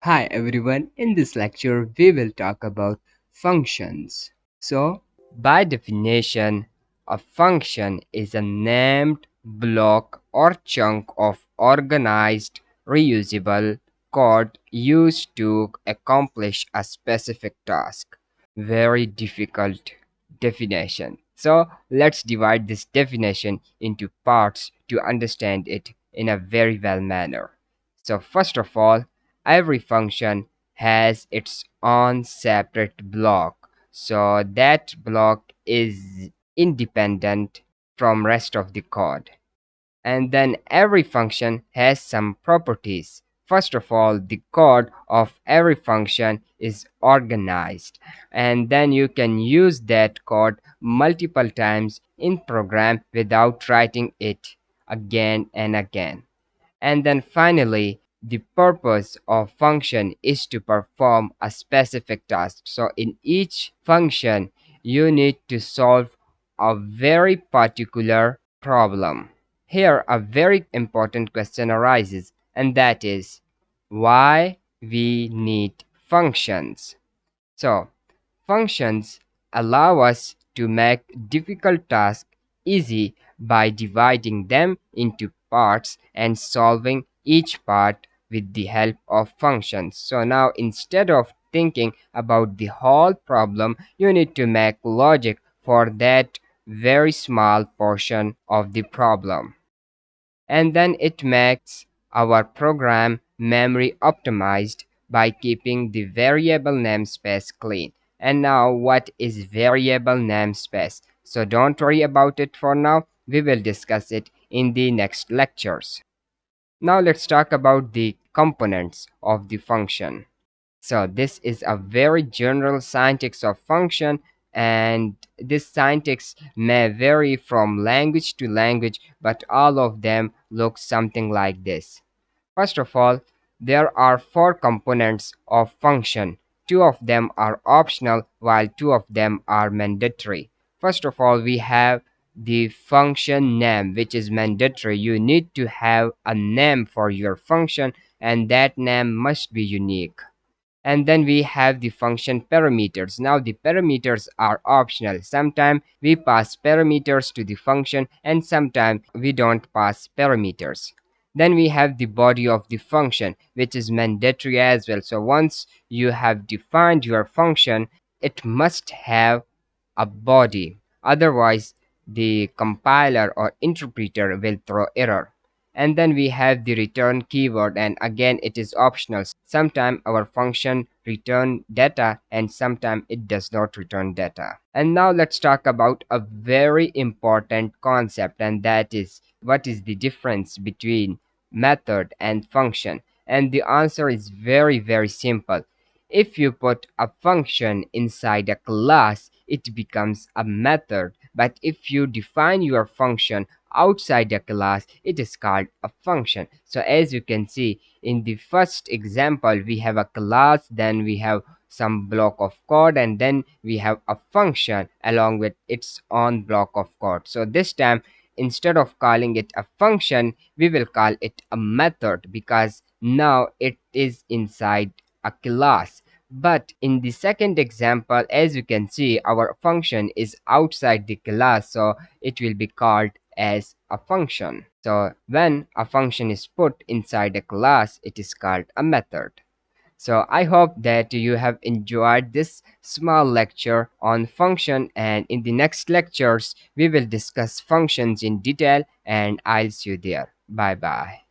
Hi everyone, in this lecture we will talk about functions. So, by definition, a function is a named block or chunk of organized, reusable code used to accomplish a specific task. Very difficult definition. So, let's divide this definition into parts to understand it in a very well manner. So, first of all, every function has its own separate block, so that block is independent from rest of the code. And then every function has some properties. First of all, the code of every function is organized, and then you can use that code multiple times in program without writing it again and again. And then finally, the purpose of function is to perform a specific task. So in each function, you need to solve a very particular problem. Here, a very important question arises, and that is why we need functions. So, functions allow us to make difficult tasks easy by dividing them into parts and solving each part with the help of functions. So now instead of thinking about the whole problem, you need to make logic for that very small portion of the problem, and then it makes our program memory optimized by keeping the variable namespace clean. And now, what is variable namespace? So don't worry about it for now. We will discuss it in the next lectures. Now let's talk about the components of the function. So this is a very general syntax of function, and this syntax may vary from language to language, but all of them look something like this. First of all, there are four components of function. Two of them are optional while two of them are mandatory. First of all, we have the function name, which is mandatory. You need to have a name for your function, and that name must be unique. And then we have the function parameters. Now the parameters are optional. Sometimes we pass parameters to the function, and sometimes we don't pass parameters. Then we have the body of the function, which is mandatory as well. So once you have defined your function, it must have a body, otherwise the compiler or interpreter will throw error. And then we have the return keyword, and again it is optional. Sometimes our function return data and sometimes it does not return data. And now let's talk about a very important concept, and that is what is the difference between method and function. And the answer is very simple. If you put a function inside a class, it becomes a method. But if you define your function outside a class, it is called a function. So as you can see in the first example, we have a class, then we have some block of code, and then we have a function along with its own block of code. So this time, instead of calling it a function, we will call it a method, because now it is inside a class. But in the second example, as you can see, our function is outside the class, so it will be called as a function. So when a function is put inside a class, it is called a method. So I hope that you have enjoyed this small lecture on function, and in the next lectures we will discuss functions in detail, and I'll see you there. Bye bye.